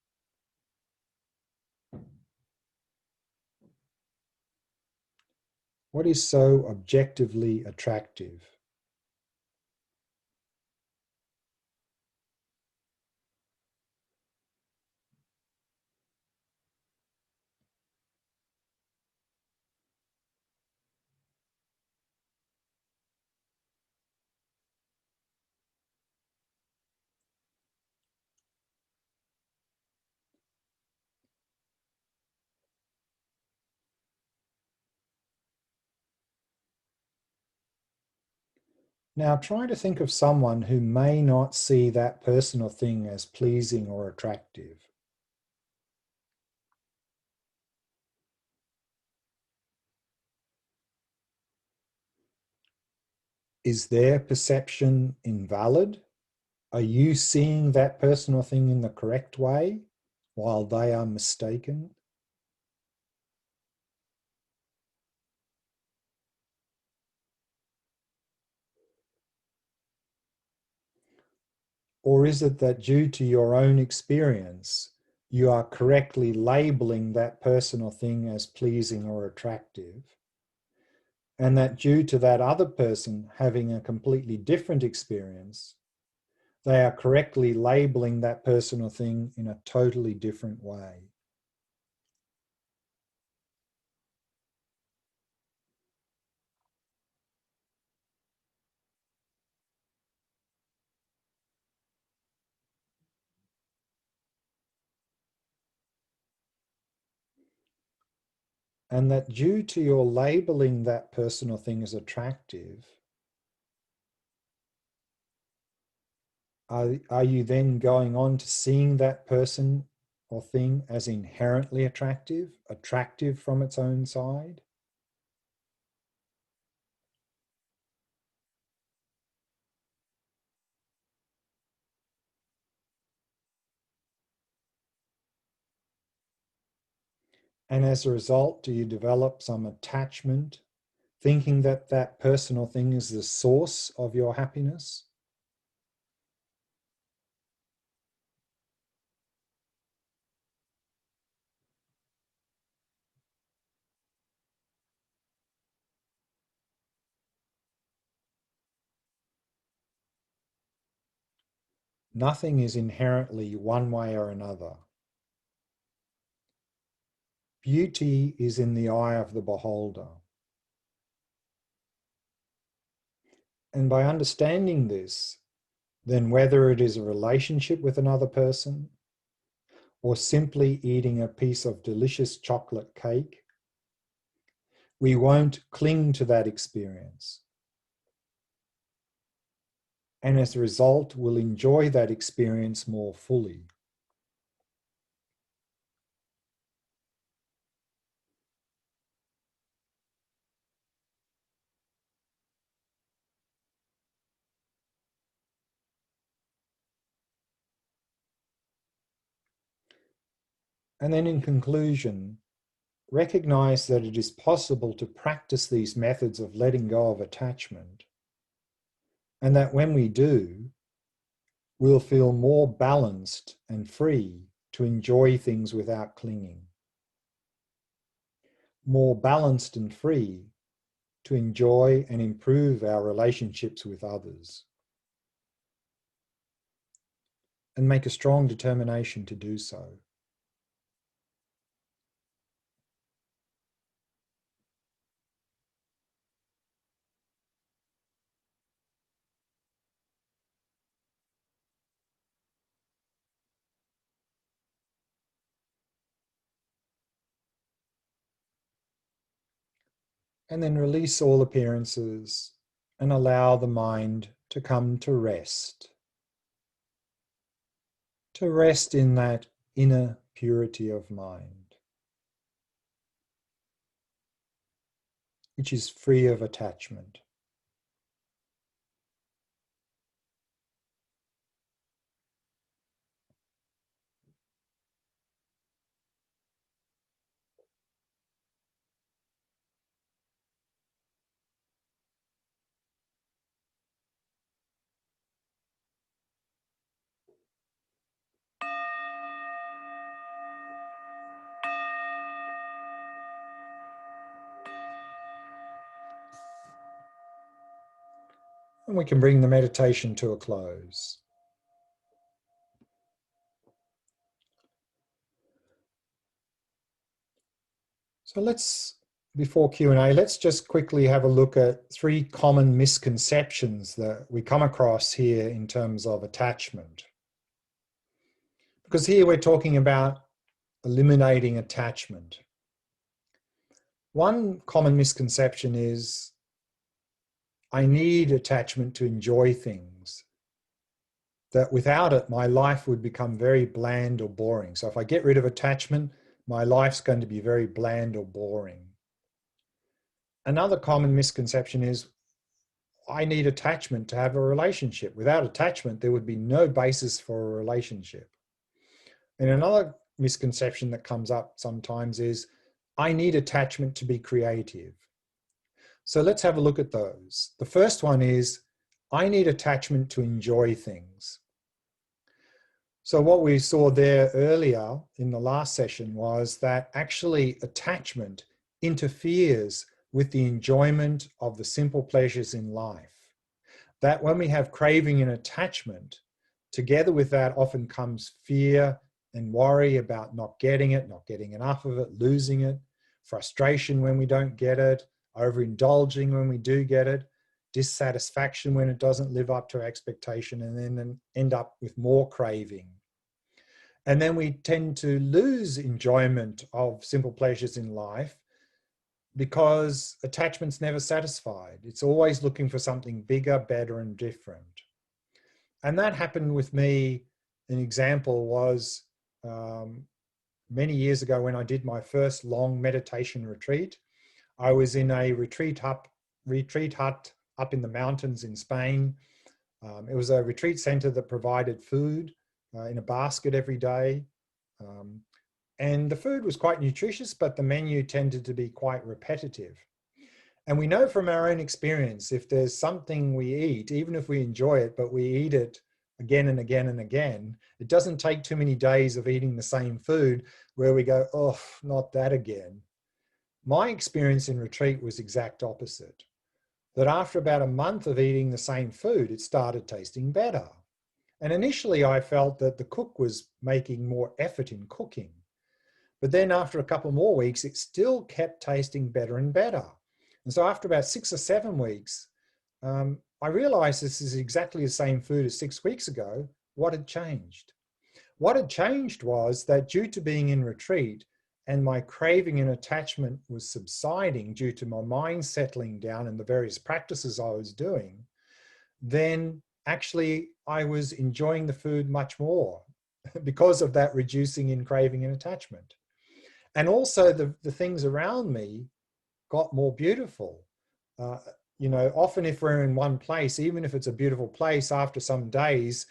What is so objectively attractive? Now try to think of someone who may not see that person or thing as pleasing or attractive. Is their perception invalid? Are you seeing that person or thing in the correct way while they are mistaken? Or is it that due to your own experience, you are correctly labeling that person or thing as pleasing or attractive? And that due to that other person having a completely different experience, they are correctly labeling that person or thing in a totally different way. And that due to your labeling that person or thing as attractive, are you then going on to seeing that person or thing as inherently attractive, attractive from its own side? And as a result, do you develop some attachment, thinking that that person or thing is the source of your happiness? Nothing is inherently one way or another. Beauty is in the eye of the beholder. And by understanding this, then whether it is a relationship with another person or simply eating a piece of delicious chocolate cake, we won't cling to that experience. And as a result, we'll enjoy that experience more fully. And then in conclusion, recognize that it is possible to practice these methods of letting go of attachment, and that when we do, we'll feel more balanced and free to enjoy things without clinging. More balanced and free to enjoy and improve our relationships with others. And make a strong determination to do so. And then release all appearances and allow the mind to come to rest. To rest in that inner purity of mind, which is free of attachment. And we can bring the meditation to a close. So before Q&A, let's just quickly have a look at 3 common misconceptions that we come across here in terms of attachment. Because here we're talking about eliminating attachment. One common misconception is, I need attachment to enjoy things. That without it, my life would become very bland or boring. So if I get rid of attachment, my life's going to be very bland or boring. Another common misconception is, I need attachment to have a relationship. Without attachment, there would be no basis for a relationship. And another misconception that comes up sometimes is, I need attachment to be creative. So let's have a look at those. The first one is, I need attachment to enjoy things. So what we saw there earlier in the last session was that actually attachment interferes with the enjoyment of the simple pleasures in life. That when we have craving and attachment, together with that often comes fear and worry about not getting it, not getting enough of it, losing it, frustration when we don't get it, overindulging when we do get it, dissatisfaction when it doesn't live up to our expectation, and then end up with more craving. And then we tend to lose enjoyment of simple pleasures in life because attachment's never satisfied. It's always looking for something bigger, better, and different. And that happened with me. An example was many years ago when I did my first long meditation retreat. I was in a retreat hut up in the mountains in Spain. It was a retreat center that provided food in a basket every day. And the food was quite nutritious, but the menu tended to be quite repetitive. And we know from our own experience, if there's something we eat, even if we enjoy it, but we eat it again and again and again, it doesn't take too many days of eating the same food where we go, oh, not that again. My experience in retreat was exact opposite. That after about a month of eating the same food, it started tasting better. And initially I felt that the cook was making more effort in cooking. But then after a couple more weeks, it still kept tasting better and better. And so after about 6 or 7 weeks, I realized this is exactly the same food as 6 weeks ago. What had changed? What had changed was that due to being in retreat and my craving and attachment was subsiding due to my mind settling down and the various practices I was doing, then actually I was enjoying the food much more because of that reducing in craving and attachment. And also the things around me got more beautiful. Often if we're in one place, even if it's a beautiful place, after some days,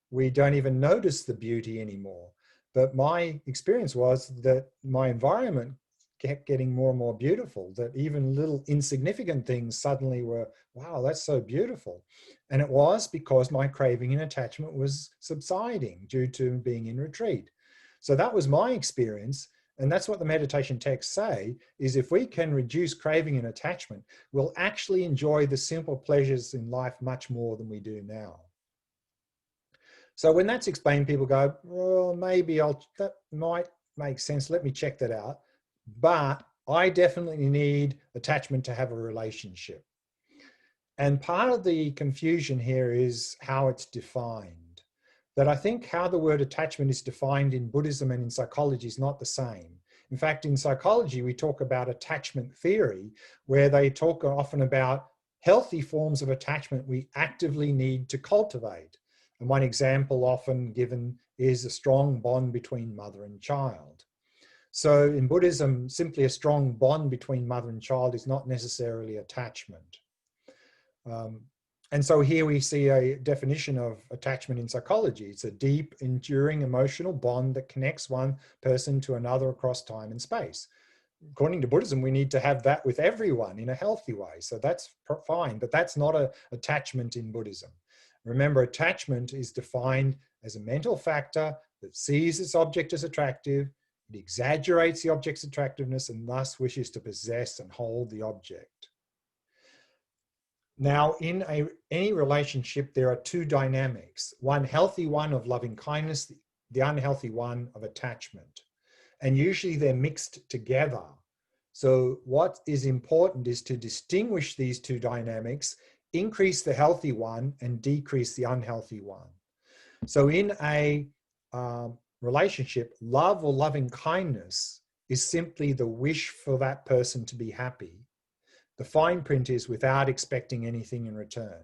we don't even notice the beauty anymore. But my experience was that my environment kept getting more and more beautiful, that even little insignificant things suddenly were, wow, that's so beautiful. And it was because my craving and attachment was subsiding due to being in retreat. So that was my experience. And that's what the meditation texts say, is if we can reduce craving and attachment, we'll actually enjoy the simple pleasures in life much more than we do now. So when that's explained, people go, well, maybe that might make sense. Let me check that out. But I definitely need attachment to have a relationship. And part of the confusion here is how it's defined. That I think how the word attachment is defined in Buddhism and in psychology is not the same. In fact, in psychology, we talk about attachment theory, where they talk often about healthy forms of attachment we actively need to cultivate. And one example often given is a strong bond between mother and child. So in Buddhism, simply a strong bond between mother and child is not necessarily attachment. And so here we see a definition of attachment in psychology. It's a deep, enduring emotional bond that connects one person to another across time and space. According to Buddhism, we need to have that with everyone in a healthy way. So that's fine, but that's not an attachment in Buddhism. Remember, attachment is defined as a mental factor that sees its object as attractive, it exaggerates the object's attractiveness and thus wishes to possess and hold the object. Now, in any relationship, there are two dynamics, one healthy one of loving kindness, the unhealthy one of attachment. And usually they're mixed together. So what is important is to distinguish these two dynamics, increase the healthy one and decrease the unhealthy one. So in a relationship, love or loving kindness is simply the wish for that person to be happy. The fine print is without expecting anything in return,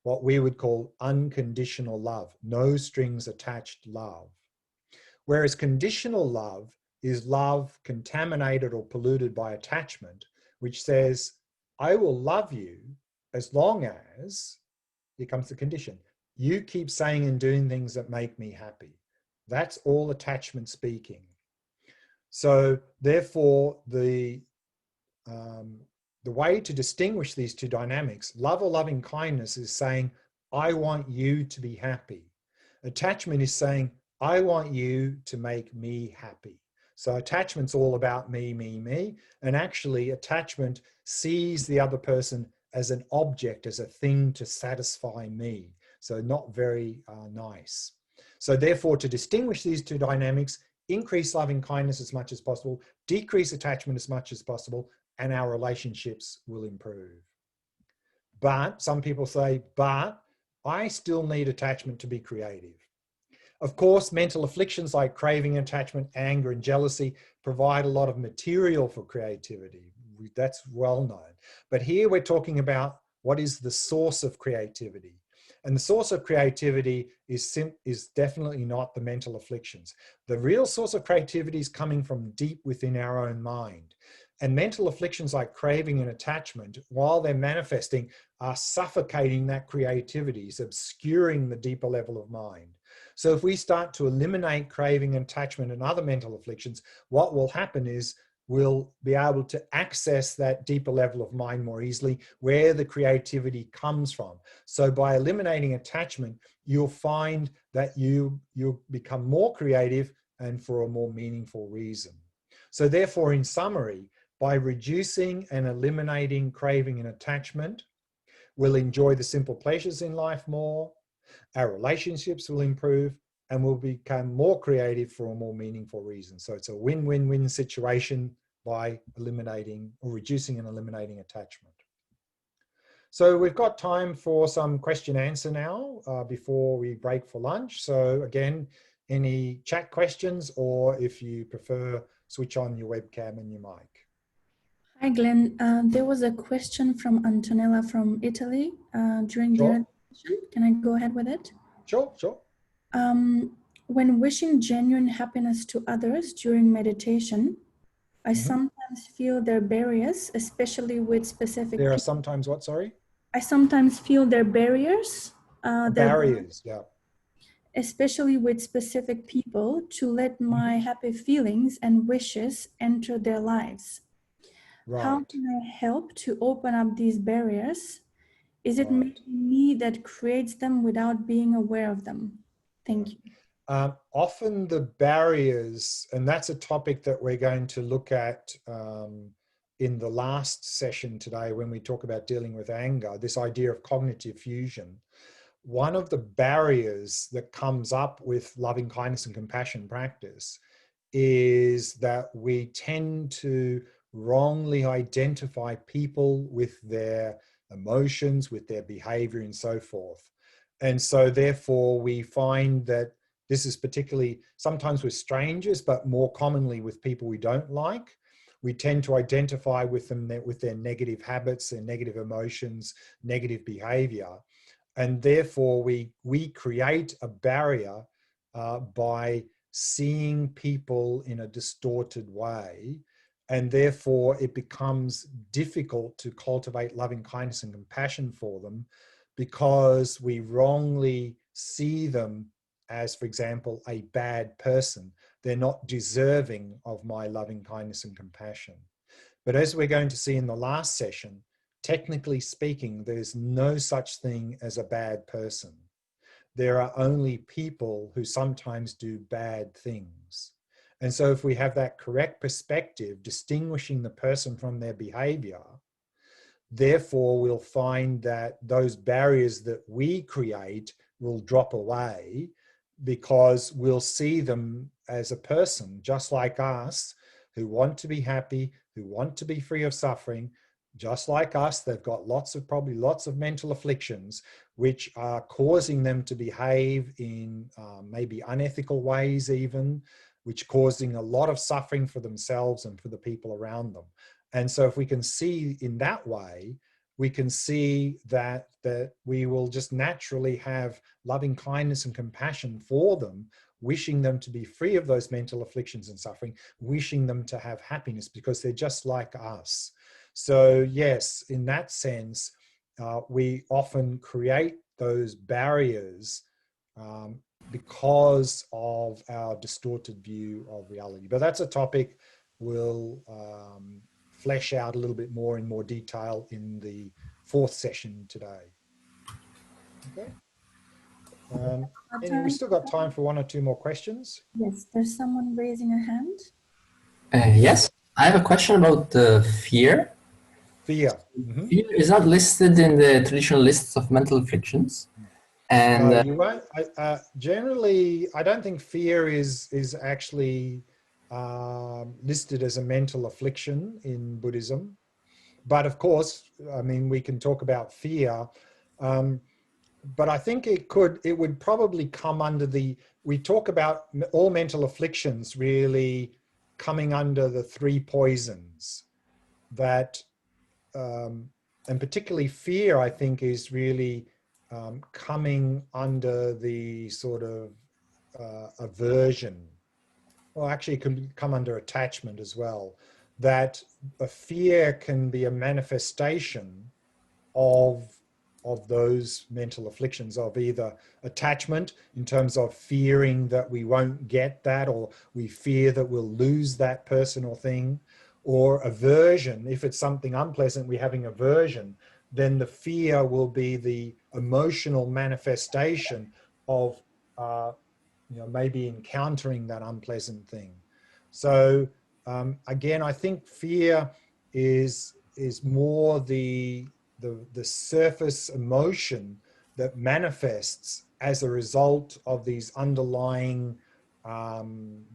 what we would call unconditional love, no strings attached love. Whereas conditional love is love contaminated or polluted by attachment, which says, I will love you as long as, here comes the condition, you keep saying and doing things that make me happy. That's all attachment speaking. So therefore, the way to distinguish these two dynamics, love or loving kindness is saying, I want you to be happy. Attachment is saying, I want you to make me happy. So attachment's all about me, me, me. And actually attachment sees the other person as an object, as a thing to satisfy me. So not very nice. So therefore, to distinguish these two dynamics, increase loving kindness as much as possible, decrease attachment as much as possible, and our relationships will improve. But some people say, but I still need attachment to be creative. Of course, mental afflictions like craving, attachment, anger, and jealousy provide a lot of material for creativity. that's well known. But here we're talking about what is the source of creativity. And the source of creativity is definitely not the mental afflictions. The real source of creativity is coming from deep within our own mind. And mental afflictions like craving and attachment, while they're manifesting, are suffocating that creativity, is obscuring the deeper level of mind. So if we start to eliminate craving and attachment and other mental afflictions, what will happen is we'll be able to access that deeper level of mind more easily, where the creativity comes from. So by eliminating attachment, you'll find that you'll become more creative and for a more meaningful reason. So therefore, in summary, by reducing and eliminating craving and attachment, we'll enjoy the simple pleasures in life more, our relationships will improve, and we'll become more creative for a more meaningful reason. So it's a win-win-win situation by eliminating or reducing and eliminating attachment. So we've got time for some question answer now before we break for lunch. So again, any chat questions, or if you prefer, switch on your webcam and your mic. Hi, Glenn. There was a question from Antonella from Italy during the session. Can I go ahead with it? Sure. When wishing genuine happiness to others during meditation, I sometimes feel there are barriers, especially with specific There are people. sometimes what, sorry? I sometimes feel there are barriers. Barriers, yeah. Especially with specific people, to let my happy feelings and wishes enter their lives. Right. How can I help to open up these barriers? Is it maybe me that creates them without being aware of them? Thank you. Often the barriers, and that's a topic that we're going to look at in the last session today when we talk about dealing with anger, this idea of cognitive fusion. One of the barriers that comes up with loving kindness and compassion practice is that we tend to wrongly identify people with their emotions, with their behavior and so forth. And so therefore we find that this is particularly sometimes with strangers, but more commonly with people we don't like. We tend to identify with them with their negative habits, their negative emotions, negative behavior. And therefore we create a barrier by seeing people in a distorted way. And therefore it becomes difficult to cultivate loving kindness and compassion for them, because we wrongly see them as, for example, a bad person. They're not deserving of my loving kindness and compassion. But as we're going to see in the last session, technically speaking, there's no such thing as a bad person. There are only people who sometimes do bad things. And so if we have that correct perspective, distinguishing the person from their behavior, therefore we'll find that those barriers that we create will drop away, because we'll see them as a person just like us, who want to be happy, who want to be free of suffering. Just like us, they've got probably lots of mental afflictions which are causing them to behave in maybe unethical ways even, which causing a lot of suffering for themselves and for the people around them. And so if we can see in that way, we can see that we will just naturally have loving kindness and compassion for them, wishing them to be free of those mental afflictions and suffering, wishing them to have happiness, because they're just like us. So yes, in that sense, we often create those barriers because of our distorted view of reality. But that's a topic we'll flesh out a little bit more in more detail in the fourth session today. Okay. And we still got time for one or two more questions. Yes, there's someone raising a hand. Yes, I have a question about fear. Fear. Fear is not listed in the traditional lists of mental afflictions. And no, you won't. Generally, I don't think fear is actually listed as a mental affliction in Buddhism. But of course, I mean, we can talk about fear. But I think it would probably come under we talk about all mental afflictions really coming under the three poisons. that, and particularly fear, I think, is really coming under the sort of aversion, or actually it can come under attachment as well, that a fear can be a manifestation of those mental afflictions, of either attachment in terms of fearing that we won't get that, or we fear that we'll lose that person or thing, or aversion. If it's something unpleasant, we're having aversion, then the fear will be the emotional manifestation of maybe encountering that unpleasant thing. So again, I think fear is more the surface emotion that manifests as a result of these underlying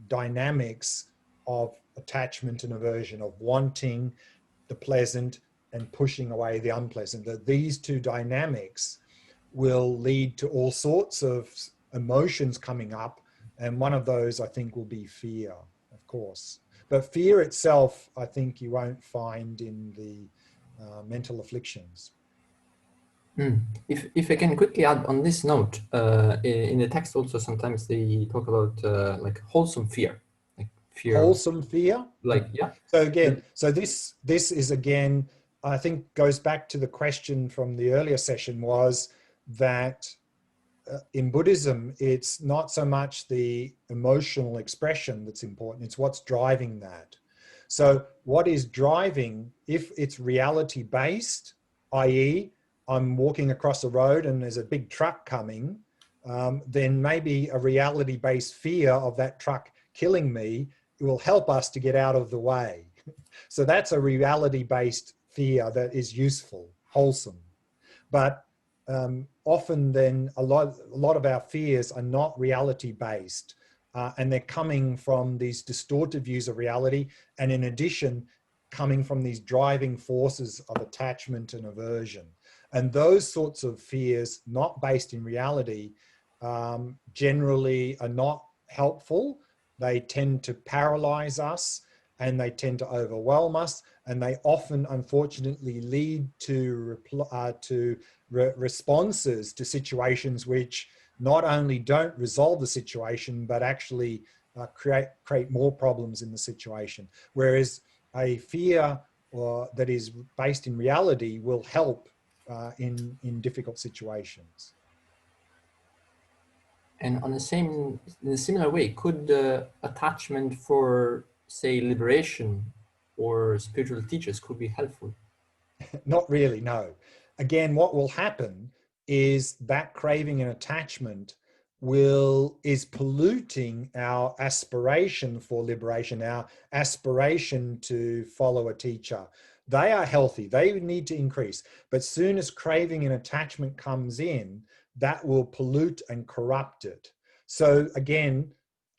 dynamics of attachment and aversion, of wanting the pleasant and pushing away the unpleasant. That these two dynamics will lead to all sorts of emotions coming up, and one of those I think will be fear, of course. But fear itself, I think you won't find in the mental afflictions. If I can quickly add on this note, in the text also sometimes they talk about like wholesome fear, like fear. Wholesome fear? Like, yeah. So again, so this is again, I think goes back to the question from the earlier session, was that in Buddhism, it's not so much the emotional expression that's important, it's what's driving that. So what is driving, if it's reality based, i.e. I'm walking across the road and there's a big truck coming, then maybe a reality based fear of that truck killing me will help us to get out of the way. So that's a reality based fear that is useful, wholesome. But often then a lot of our fears are not reality based, and they're coming from these distorted views of reality, and in addition coming from these driving forces of attachment and aversion. And those sorts of fears, not based in reality, generally are not helpful. They tend to paralyze us, and they tend to overwhelm us, and they often unfortunately lead to responses to situations which not only don't resolve the situation, but actually create more problems in the situation. Whereas a fear that is based in reality will help in difficult situations. And on in a similar way, could attachment for, say, liberation or spiritual teachers could be helpful? Not really, no. Again, what will happen is that craving and attachment is polluting our aspiration for liberation, our aspiration to follow a teacher. They are healthy, they need to increase. But soon as craving and attachment comes in, that will pollute and corrupt it. So again,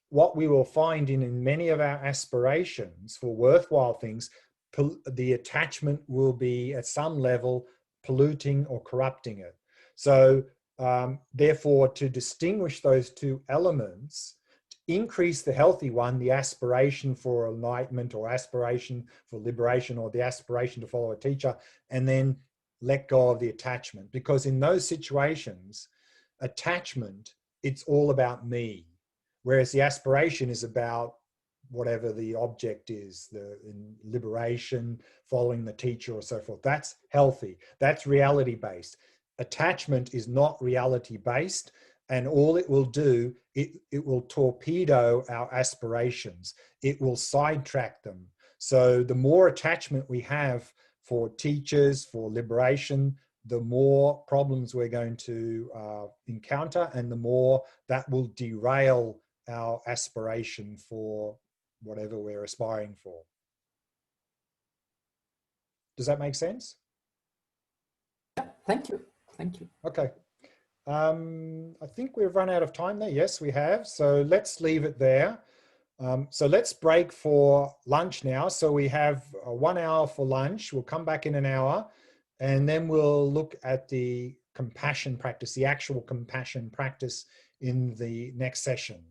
what we will find in many of our aspirations for worthwhile things, the attachment will be at some level polluting or corrupting it. So therefore, to distinguish those two elements, to increase the healthy one, the aspiration for enlightenment or aspiration for liberation or the aspiration to follow a teacher, and then let go of the attachment. Because in those situations, attachment, it's all about me. Whereas the aspiration is about whatever the object is, the liberation, following the teacher or so forth. That's healthy. That's reality-based. Attachment is not reality-based, and all it will do, it will torpedo our aspirations. It will sidetrack them. So the more attachment we have for teachers, for liberation, the more problems we're going to encounter, and the more that will derail our aspiration for whatever we're aspiring for. Does that make sense? Yeah, thank you. Thank you. Okay. I think we've run out of time there. Yes, we have. So let's leave it there. So let's break for lunch now. So we have 1 hour for lunch. We'll come back in an hour, and then we'll look at the compassion practice, the actual compassion practice in the next session.